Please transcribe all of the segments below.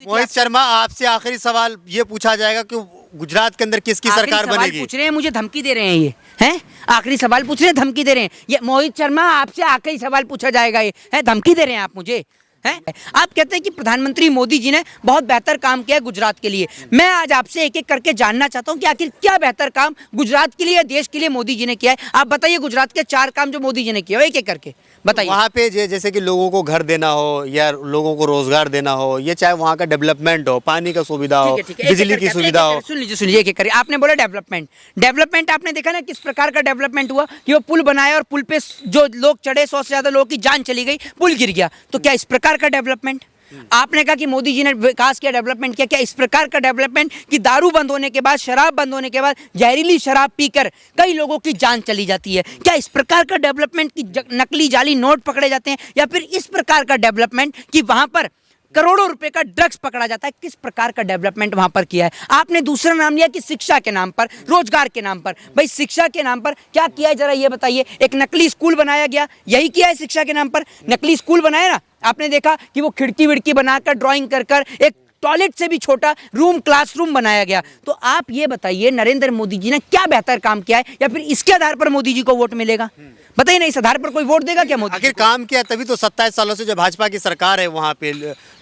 मोहित शर्मा, आपसे आखिरी सवाल ये पूछा जाएगा कि गुजरात के अंदर किसकी सरकार बनेगी? पूछ रहे हैं, मुझे धमकी दे रहे हैं ये हैं। आखिरी सवाल पूछ रहे हैं, धमकी दे रहे हैं। ये मोहित शर्मा, आपसे आखिरी सवाल पूछा जाएगा, ये है धमकी दे रहे हैं आप मुझे हैं। आप कहते हैं कि प्रधानमंत्री मोदी जी ने बहुत बेहतर काम किया है गुजरात के लिए। मैं आज आपसे एक एक करके जानना चाहता हूं कि आखिर क्या बेहतर काम गुजरात के लिए, देश के लिए मोदी जी ने किया है। आप बताइए गुजरात के 4 काम जो मोदी जी ने किया हो, एक एक करके बताइए। वहाँ पे जैसे कि लोगों को घर देना हो या लोगों को रोजगार देना हो, या चाहे वहाँ का डेवलपमेंट हो, पानी का सुविधा हो, बिजली की सुविधा हो। सुन लीजिए एक एक करिए। आपने बोला डेवलपमेंट आपने देखा ना किस प्रकार का डेवलपमेंट हुआ कि वो पुल बनाया और पुल पे जो लोग चढ़े 100 से ज्यादा लोगों की जान चली गई, पुल गिर गया। तो क्या इस प्रकार का डेवलपमेंट? आपने कहा कि मोदी जी ने विकास किया, डेवलपमेंट किया। क्या इस प्रकार का डेवलपमेंट कि दारू बंद होने के बाद, शराब बंद होने के बाद जहरीली शराब पीकर कई लोगों की जान चली जाती है? क्या इस प्रकार का डेवलपमेंट कि नकली जाली नोट पकड़े जाते हैं, या फिर इस प्रकार का डेवलपमेंट कि वहां पर करोड़ों रुपए का ड्रग्स पकड़ा जाता है? किस प्रकार का डेवलपमेंट वहां पर किया है? आपने दूसरा नाम लिया कि शिक्षा के नाम पर, रोजगार के नाम पर। भाई शिक्षा के नाम पर क्या किया है जरा ये बताइए। एक नकली स्कूल बनाया गया, यही किया है शिक्षा के नाम पर। नकली स्कूल बनाया ना, आपने देखा कि वो खिड़की विड़की बनाकर ड्राइंग कर कर एक टॉयलेट से भी छोटा रूम, क्लासरूम बनाया गया। तो आप ये बताइए नरेंद्र मोदी जी ने क्या बेहतर काम किया है, या फिर इसके आधार पर मोदी जी को वोट मिलेगा? बताइए ना, इस आधार पर कोई वोट देगा क्या मोदी? आखिर काम किया तभी तो 27 सालों से जो भाजपा की सरकार है वहाँ पे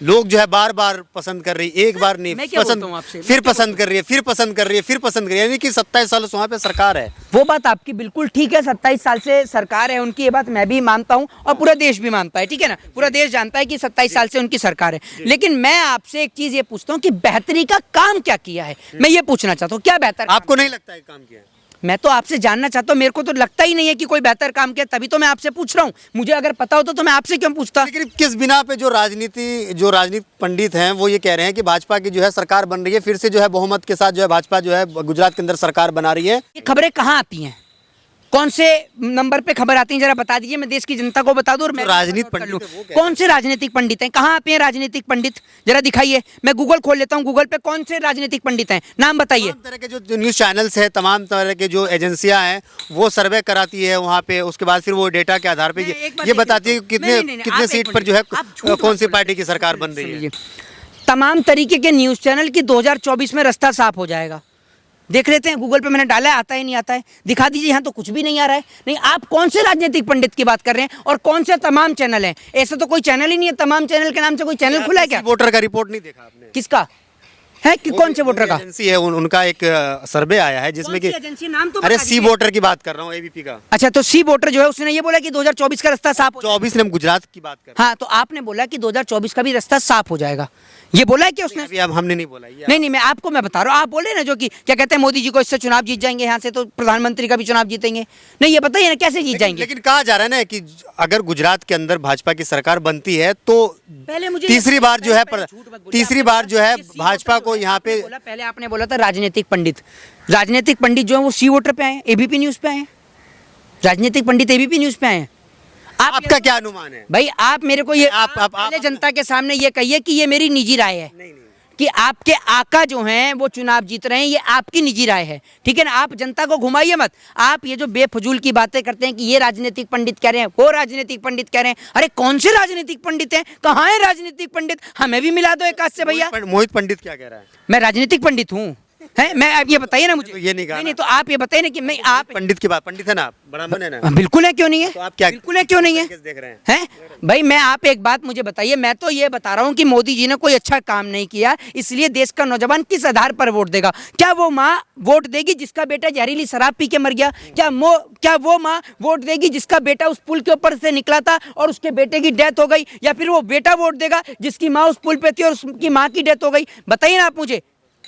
लोग जो है बार बार पसंद कर रही है, एक बार नहीं पसंद, फिर पसंद कर रही है, फिर पसंद कर रही है, फिर पसंद कर रही है, यानी कि 27 सालों से वहाँ पे सरकार है। वो बात आपकी बिल्कुल ठीक है, 27 साल से सरकार है उनकी, ये बात मैं भी मानता हूँ और पूरा देश भी मानता है, ठीक है ना। पूरा देश जानता है कि 27 साल से उनकी सरकार है। लेकिन मैं आपसे एक चीज ये पूछता हूँ कि बेहतरी का काम क्या किया है, मैं ये पूछना चाहता हूँ। क्या बेहतर? आपको नहीं लगता है काम किया है? मैं तो आपसे जानना चाहता हूँ, मेरे को तो लगता ही नहीं है कि कोई बेहतर काम किया, तभी तो मैं आपसे पूछ रहा हूँ। मुझे अगर पता होता तो मैं आपसे क्यों पूछता? लेकिन किस बिना पे जो राजनीति पंडित हैं वो ये कह रहे हैं कि भाजपा की जो है सरकार बन रही है, फिर से जो है बहुमत के साथ जो है भाजपा जो है गुजरात के अंदर सरकार बना रही है। ये खबरें कहाँ आती हैं, कौन से नंबर पे खबर आती है, जरा बता दीजिए, मैं देश की जनता को बता दूं और मैं राजनीतिक पंडित कौन से राजनीतिक पंडित हैं, कहाँ आते हैं राजनीतिक पंडित, जरा दिखाइए। मैं गूगल खोल लेता हूँ, गूगल पे कौन से राजनीतिक पंडित हैं, नाम बताइए। तमाम तरह के जो न्यूज चैनल्स है, तमाम तरह के जो एजेंसियां हैं वो सर्वे कराती है वहाँ पे, उसके बाद फिर वो डेटा के आधार पे ये बताती है कितने सीट पर जो है कौन सी पार्टी की सरकार बन रही है। तमाम तरीके के न्यूज चैनल की 2024 में रास्ता साफ हो जाएगा। देख लेते हैं, गूगल पे मैंने डाला है, आता है नहीं आता है, दिखा दीजिए। यहाँ तो कुछ भी नहीं आ रहा है। नहीं, आप कौन से राजनीतिक पंडित की बात कर रहे हैं और कौन से तमाम चैनल हैं? ऐसा तो कोई चैनल ही नहीं है, तमाम चैनल के नाम से कोई चैनल खुला है क्या? वोटर का रिपोर्ट नहीं देखा आपने? किसका है कि कौन से वोटर का? एजेंसी है, उनका एक सर्वे आया है जिसमें कि एजेंसी नाम तो अरे सी वोटर की बात कर रहा हूँ, एबीपी का। अच्छा, तो सी वोटर जो है उसने ये बोला कि 2024 का रास्ता साफ हो 24 ने हम गुजरात की बात कर रहे हैं। हाँ, तो आपने बोला कि 2024 का भी रास्ता साफ हो जाएगा, ये बोला है कि उसने? अभी अब हमने नहीं बोला। नहीं, मैं आपको मैं बता रहा हूँ। आप बोले ना जो कि क्या कहते हैं मोदी जी को इससे चुनाव जीत जाएंगे, यहाँ से तो प्रधानमंत्री का भी चुनाव जीतेंगे। नहीं, ये बताइए ना कैसे जीत जाएंगे? लेकिन कहा जा रहा है ना कि अगर गुजरात के अंदर भाजपा की सरकार बनती है तो पहले मुझे तीसरी बार जो है भाजपा को यहाँ पे। पहले आपने बोला था राजनीतिक पंडित जो है वो सी वोटर पे आए, एबीपी न्यूज पे आए। राजनीतिक पंडित एबीपी न्यूज पे आए। आपका क्या अनुमान है भाई? आप मेरे को ये आप जनता के सामने ये कहिए कि ये मेरी निजी राय है। नहीं। कि आपके आका जो हैं वो चुनाव जीत रहे हैं, ये आपकी निजी राय है, ठीक है ना। आप जनता को घुमाइए मत। आप ये जो बेफजूल की बातें करते हैं कि ये राजनीतिक पंडित कह रहे हैं, वो राजनीतिक पंडित कह रहे हैं, अरे कौन से राजनीतिक पंडित हैं, कहाँ है राजनीतिक पंडित? हमें भी मिला दो एक हाथ से भैया। मोहित पंडित क्या कह रहा है? मैं राजनीतिक पंडित हूँ है? मैं आप ये बताइए ना मुझे। तो ये नहीं कहा। नहीं, तो आप ये बताइए ना कि मैं आप पंडित की बात, पंडित है ना आप, ब्राह्मण है ना? बिल्कुल है, क्यों नहीं है? तो आप क्या बिल्कुल है, क्यों नहीं है? देख रहे हैं भाई? मैं आप एक बात मुझे बताइए, मैं तो ये बता रहा हूँ कि मोदी जी ने कोई अच्छा काम नहीं किया, इसलिए देश का नौजवान किस आधार पर वोट देगा? क्या वो माँ वोट देगी जिसका बेटा जहरीली शराब पी के मर गया? क्या वो माँ वोट देगी जिसका बेटा उस पुल के ऊपर से निकला था और उसके बेटे की डेथ हो गई? या फिर वो बेटा वोट देगा जिसकी माँ उस पुल पे थी और उसकी माँ की डेथ हो गई? बताइए ना आप मुझे,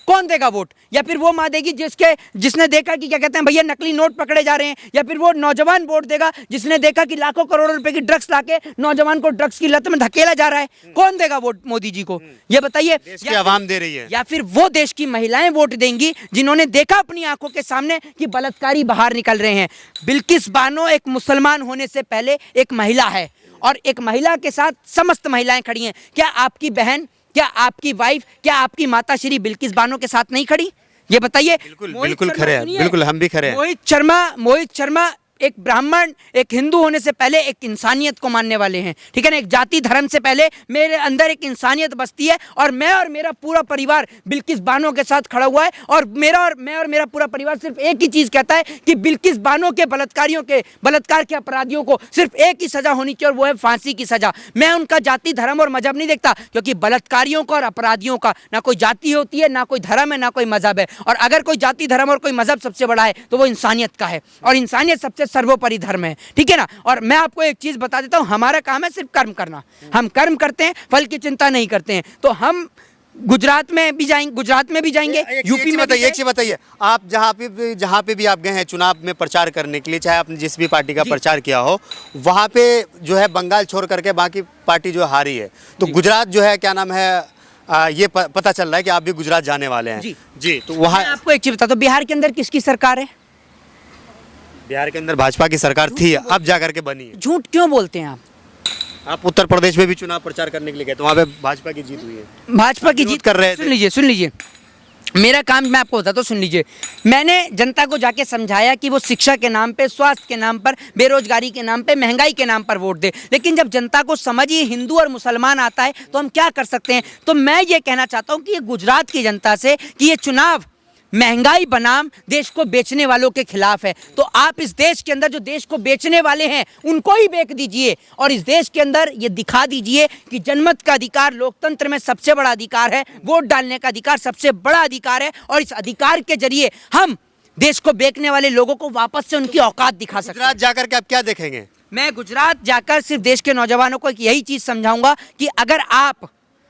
कौन देगा वोट? या फिर वो माँ देगी जिसने देखा कि क्या कहते हैं भैया नकली नोट पकड़े जा रहे हैं? या फिर वो नौजवान वोट देगा जिसने देखा कि लाखों करोड़ों रुपए की ड्रग्स लाके नौजवान को ड्रग्स की लत में धकेला जा रहा है? कौन देगा वोट मोदी जी को, ये बताइए? देश की आवाम दे रही है। या फिर वो देश की महिलाएं वोट देंगी जिन्होंने देखा अपनी आंखों के सामने कि बलात्कारी बाहर निकल रहे हैं? बिल्किस बानो एक मुसलमान होने से पहले एक महिला है, और एक महिला के साथ समस्त महिलाएं खड़ी हैं। क्या आपकी बहन, क्या आपकी वाइफ, क्या आपकी माता श्री बिल्किस बानो के साथ नहीं खड़ी? ये बताइए। बिल्कुल खड़े हैं, बिल्कुल हम भी खड़े हैं। मोहित शर्मा एक ब्राह्मण, एक हिंदू होने से पहले एक इंसानियत को मानने वाले हैं, ठीक है ना। एक जाति धर्म से पहले मेरे अंदर एक इंसानियत बसती है, और मैं और मेरा पूरा परिवार बिल्किस बानो के साथ खड़ा हुआ है, और मैं और मेरा पूरा परिवार सिर्फ एक ही चीज कहता है कि बिल्किस बानो के बलात्कार के अपराधियों को सिर्फ एक ही सजा होनी चाहिए, और वो है फांसी की सजा। मैं उनका जाति धर्म और मजहब नहीं देखता, क्योंकि बलात्कारियों का और अपराधियों का ना कोई जाति होती है, ना कोई धर्म है, ना कोई मजहब है। और अगर कोई जाति धर्म और कोई मजहब सबसे बड़ा है तो वो इंसानियत का है, और इंसानियत सबसे सर्वोपरि धर्म है, ठीक है ना। और मैं आपको एक चीज बता देता हूं, हमारा काम है सिर्फ कर्म करना। हम कर्म करते हैं, फल की चिंता नहीं करते हैं। तो हम गुजरात में भी जाएंगे, यूपी में। एक चीज बताइए, आप जहाँ पे भी आप गए हैं चुनाव में प्रचार करने के लिए, चाहे आपने जिस भी पार्टी का प्रचार किया हो, वहाँ पे जो है बंगाल छोड़ करके बाकी पार्टी जो हारी है, तो गुजरात जो है क्या नाम है, ये पता चल रहा है कि आप भी गुजरात जाने वाले हैं। जी तो वहाँ आपको एक चीज बता दो, बिहार के अंदर किसकी सरकार है? बिहार के अंदर भाजपा की सरकार थी, अब जाकर के बनी है। झूठ क्यों बोलते हैं आप उत्तर प्रदेश में भी चुनाव प्रचार करने के लिए गए तो वहाँ पे भाजपा की जीत हुई है। भाजपा की जीत कर रहे थे। सुन लीजिए मेरा काम मैं आपको बताता हूँ, सुन लीजिए। मैंने जनता को जाके समझाया कि वो शिक्षा के नाम पे, स्वास्थ्य के नाम पर, बेरोजगारी के नाम पे, महंगाई के नाम पर वोट दे। लेकिन जब जनता को समझ ये हिंदू और मुसलमान आता है तो हम क्या कर सकते हैं। तो मैं ये कहना चाहता हूँ कि ये गुजरात की जनता से कि ये चुनाव महंगाई बनाम देश को बेचने वालों के खिलाफ है। तो आप इस देश के अंदर जो देश को बेचने वाले हैं उनको ही बेच दीजिए, और इस देश के अंदर ये दिखा दीजिए कि जनमत का अधिकार लोकतंत्र में सबसे बड़ा अधिकार है, वोट डालने का अधिकार सबसे बड़ा अधिकार है, और इस अधिकार के जरिए हम देश को बेचने वाले लोगों को वापस से उनकी औकात दिखा सकते हैं। गुजरात जाकर के आप क्या देखेंगे? मैं गुजरात जाकर सिर्फ देश के नौजवानों को यही चीज समझाऊंगा कि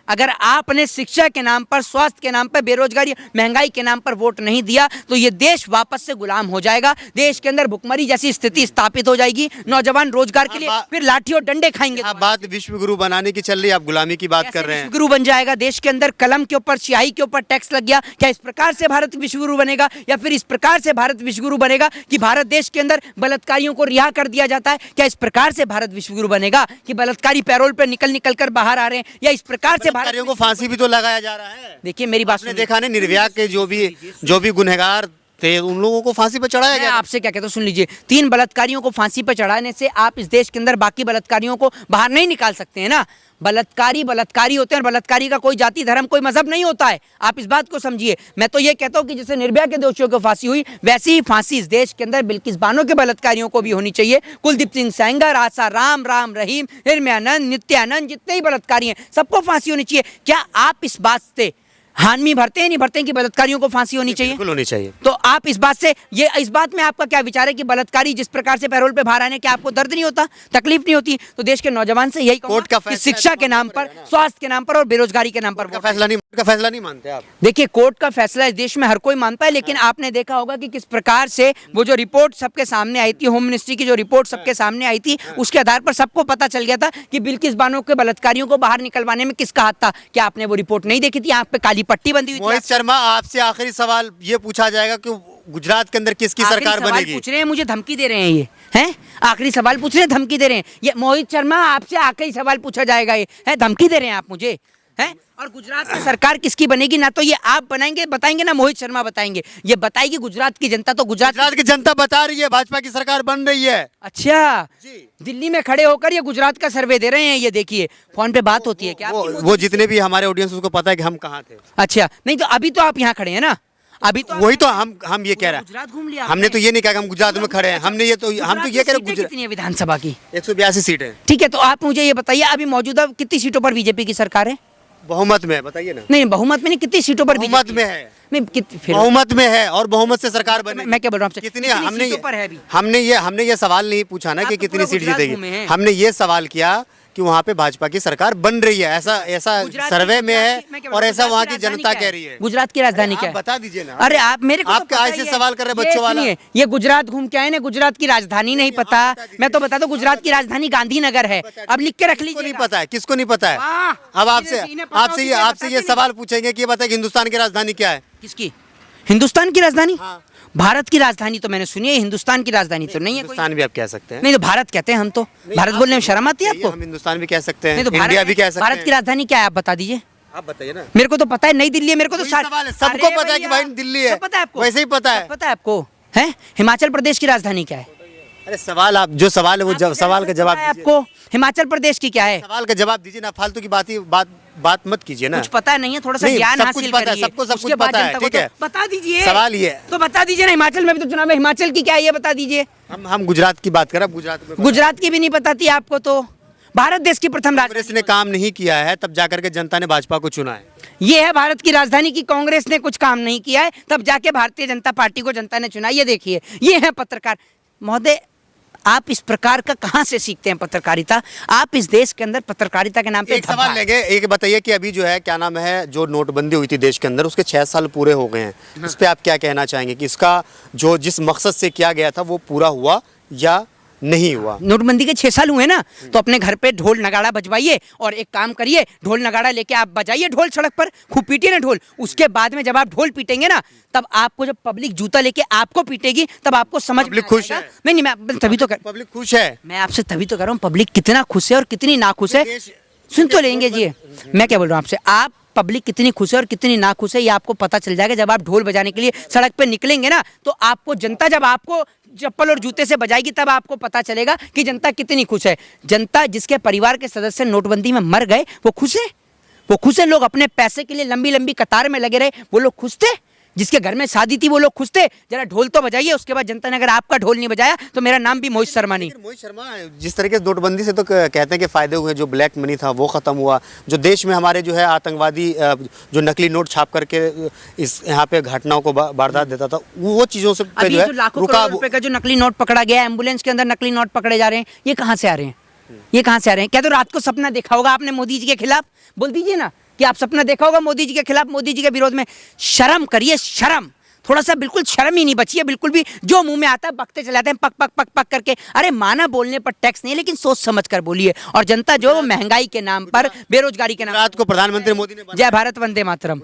अगर आपने शिक्षा के नाम पर, स्वास्थ्य के नाम पर, बेरोजगारी, महंगाई के नाम पर वोट नहीं दिया तो ये देश वापस से गुलाम हो जाएगा। देश के अंदर भुखमरी जैसी स्थिति स्थापित हो जाएगी। नौजवान रोजगार के लिए फिर लाठी और डंडे खाएंगे। बात विश्व गुरु बनाने की चल रही है, आप गुलामी की बात कर रहे हैं। विश्व गुरु बन जाएगा देश के अंदर? कलम के ऊपर, स्याही के ऊपर टैक्स लग गया, क्या इस प्रकार से भारत विश्व गुरु बनेगा? या फिर इस प्रकार से भारत विश्व गुरु बनेगा कि भारत देश के अंदर बलात्कारियों को रिहा कर दिया जाता है? क्या इस प्रकार से भारत विश्व गुरु बनेगा कि बलात्कारी पैरोल पर निकल कर बाहर आ रहे हैं? या इस प्रकार से भारत को फांसी भी तो लगाया जा रहा है? देखिए मेरी बात आपने देखा नहीं, निर्भया के जो भी गुनहगार थे उन लोगों को फांसी पर चढ़ाया गया। आपसे क्या कहता हूँ, सुन लीजिए। 3 बलात्कारियों को फांसी पर चढ़ाने से आप इस देश के अंदर बाकी बलात्कारियों को बाहर नहीं निकाल सकते हैं ना। बलात्कारी होते हैं, और बलात्कारी का कोई जाति धर्म कोई मजहब नहीं होता है। आप इस बात को समझिए। मैं तो ये कहता हूँ कि जैसे निर्भया के दोषियों को फांसी हुई, वैसी ही फांसी इस देश के अंदर बिल्किस बानो के बलात्कारियों को भी होनी चाहिए। कुलदीप सिंह सेंगर, आशा राम, राम रहीम, हिरम्यानंद, नित्यानंद, जितने ही बलात्कारी हैं सबको फांसी होनी चाहिए। क्या आप इस बात से हामी भरते हैं, नहीं भरते हैं कि बलात्कारियों को फांसी होनी चाहिए? बिल्कुल होनी चाहिए। तो आप इस बात में आपका क्या विचार है कि बलात्कारी जिस प्रकार से पैरोल पे बाहर आने, क्या आपको दर्द नहीं होता, तकलीफ नहीं होती? तो देश के नौजवान से यही कहूंगा कि शिक्षा के नाम पर, स्वास्थ्य के नाम पर और बेरोजगारी के नाम पर फैसला नहीं मानते आप? देखिए कोर्ट का फैसला इस देश में हर कोई मानता है, लेकिन आपने देखा होगा कि किस प्रकार से वो जो रिपोर्ट सबके सामने आई थी, होम मिनिस्ट्री की जो रिपोर्ट सबके सामने आई थी, उसके आधार पर सबको पता चल गया था कि बिल्किस बानो के बलात्कारियों को बाहर निकलवाने में किसका हाथ था। क्या आपने वो रिपोर्ट नहीं देखी थी? आंख पे काली पट्टी बंधी हुई थी। मोहित शर्मा, आपसे आखिरी सवाल ये पूछा जाएगा कि गुजरात के अंदर किसकी सरकार बनेगी? पूछ रहे हैं, मुझे धमकी दे रहे हैं ये हैं? आखिरी सवाल पूछ रहे हैं, धमकी दे रहे हैं। ये मोहित शर्मा, आपसे आखिरी सवाल पूछा जाएगा, ये है धमकी दे रहे हैं आप मुझे, हैं? और गुजरात में सरकार किसकी बनेगी ना तो ये आप बताएंगे ना मोहित शर्मा बताएंगे, ये बताएगी गुजरात की जनता। तो गुजरात की जनता बता रही है भाजपा की सरकार बन रही है। अच्छा जी, दिल्ली में खड़े होकर ये गुजरात का सर्वे दे रहे हैं। ये देखिए फोन पे बात होती है क्या? वो जितने भी हमारे ऑडियंस उसको पता है कि हम कहाँ थे। अच्छा, नहीं तो अभी तो आप यहाँ खड़े हैं ना, अभी तो वही तो हम ये कह रहे हैं। गुजरात घूम लिया हमने, तो ये नहीं कहा कि हम गुजरात में खड़े हैं। हम तो ये कह रहे हैं कितनी है विधानसभा की? 182 सीट है। ठीक है, तो आप मुझे ये बताइए अभी मौजूदा कितनी सीटों पर बीजेपी की सरकार है? बहुमत में बताइए ना। नहीं बहुमत में नहीं, कितनी सीटों पर? बहुमत में है। नहीं बहुमत में है और बहुमत से सरकार बने। मैं क्या बोल रहा हूँ, कितनी हमने ये सवाल नहीं पूछा ना कि कितनी सीट जीतेगी। हमने ये सवाल किया कि वहाँ पे भाजपा की सरकार बन रही है, ऐसा सर्वे में है और ऐसा वहाँ की जनता कह रही है। गुजरात की राजधानी क्या है? बता दीजिए ना। अरे आप मेरे को आपके ऐसे सवाल कर रहे बच्चों वाला। ये गुजरात घूम के आए ना, गुजरात की राजधानी नहीं पता? मैं तो बता दूं गुजरात की राजधानी गांधीनगर है। अब लिख के रख लीजिए। नहीं पता है, किसको नहीं पता है? अब आपसे ये सवाल पूछेंगे कि बताइए हिंदुस्तान की राजधानी क्या है? किसकी? हिंदुस्तान की राजधानी? भारत की राजधानी तो मैंने सुनी है, हिंदुस्तान की राजधानी तो नहीं है। हिंदुस्तान भी आप कह सकते हैं। नहीं तो भारत कहते हैं हम तो। भारत बोलने में शर्म आती है आपको? हम हिंदुस्तान भी कह सकते हैं, नहीं तो इंडिया भी कह सकते हैं। भारत की राजधानी क्या है आप बता दीजिए। आप बताइए ना। मेरे को तो पता है नई दिल्ली है, मेरे को तो सबको पता है कि भाई दिल्ली है। पता है आपको? वैसे ही पता है। पता है आपको? है हिमाचल प्रदेश की राजधानी क्या है? अरे सवाल आप जो सवाल है वो सवाल का जवाब है दीजिए। आपको हिमाचल प्रदेश की क्या है? सवाल का जवाब दीजिए ना, फालतू की बात मत कीजिए ना। कुछ पता नहीं है, थोड़ा सा नहीं, ज्ञान सब हासिल कुछ पता है, करिए। सबको सब उसके कुछ बाद पता है, जनता को ठीक है। तो बता दीजिए। सवाल ये है। तो बता दीजिए ना, हिमाचल में भी तो चुनाव है, हिमाचल की क्या है ये बता दीजिए। हम गुजरात की बात कर रहे हैं, गुजरात में गुजरात की भी नहीं बताती आपको, तो भारत देश की प्रथम कांग्रेस राजधानी ने काम नहीं किया है, तब जाकर के जनता ने भाजपा को चुना है। ये है भारत की राजधानी की कांग्रेस ने कुछ काम नहीं किया है, तब जाके भारतीय जनता पार्टी को जनता ने चुना। ये देखिए, ये है पत्रकार महोदय। आप इस प्रकार का कहाँ से सीखते हैं पत्रकारिता? आप इस देश के अंदर पत्रकारिता के नाम पे एक सवाल लेंगे, एक बताइए कि अभी जो है क्या नाम है, जो नोटबंदी हुई थी देश के अंदर, उसके 6 साल पूरे हो गए हैं। इस पे आप क्या कहना चाहेंगे कि इसका जो जिस मकसद से किया गया था वो पूरा हुआ या नहीं हुआ? नोटबंदी के 6 साल हुए ना, तो अपने घर पे ढोल नगाड़ा बजवाइए और एक काम करिए, ढोल नगाड़ा लेके आप बजाइए ढोल सड़क पर, खूब पीटिए ना ढोल। उसके बाद में जब आप ढोल पीटेंगे ना, तब आपको जब पब्लिक जूता लेके आपको पीटेगी, तब आपको समझ में पब्लिक खुश आएगा। है। नहीं, मैं तभी तो पब्लिक खुश है। मैं आपसे तभी तो कर रहा हूँ, पब्लिक कितना खुश है और कितनी नाखुश है। देश- सुन तो लेंगे जी, मैं क्या बोल रहा हूँ आपसे, आप पब्लिक कितनी खुश है और कितनी नाखुश है ये आपको पता चल जाएगा जब आप ढोल बजाने के लिए सड़क पे निकलेंगे ना। तो आपको जनता जब आपको चप्पल और जूते से बजाएगी, तब आपको पता चलेगा कि जनता कितनी खुश है। जनता जिसके परिवार के सदस्य नोटबंदी में मर गए, वो खुश है? वो खुश है? लोग अपने पैसे के लिए लंबी लंबी कतार में लगे रहे, वो लोग खुश थे? जिसके घर में शादी थी वो लोग खुश थे? जरा ढोल तो बजाइए। उसके बाद जनता ने अगर आपका ढोल नहीं बजाया तो मेरा नाम भी मोहित शर्मा नहीं। लेकिन मोहित शर्मा, जिस तरीके से नोटबंदी से तो कहते हैं कि फायदे हुए, जो ब्लैक मनी था वो खत्म हुआ, जो देश में हमारे जो है आतंकवादी जो नकली नोट छाप करके इस यहाँ पे घटनाओं को वारदात देता था, वो चीजों से पे अभी जो है जो लाखों रुका। करोड़ रुपए का जो नकली नोट पकड़ा गया है, एम्बुलेंस के अंदर नकली नोट पकड़े जा रहे हैं, ये कहाँ से आ रहे हैं? ये कहाँ से आ रहे हैं? क्या तो रात को सपना देखा होगा आपने मोदी जी के खिलाफ? बोल दीजिए ना कि आप सपना देखा होगा मोदी जी के खिलाफ, मोदी जी के विरोध में। शर्म करिए, शर्म। थोड़ा सा बिल्कुल शर्म ही नहीं बची है, बिल्कुल भी। जो मुंह में आता है बकते चले जाते हैं, पक पक पक पक करके। अरे माना बोलने पर टैक्स नहीं, लेकिन सोच समझ कर बोलिए। और जनता जो महंगाई के नाम पर, बेरोजगारी के नाम गुजरात को प्रधानमंत्री मोदी ने जय भारत वंदे मातरम।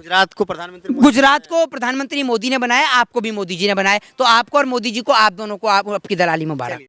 गुजरात को प्रधानमंत्री मोदी ने बनाया, आपको भी मोदी जी ने बनाया। तो आपको और मोदी जी को, आप दोनों को, आपकी दलाली मुबारक।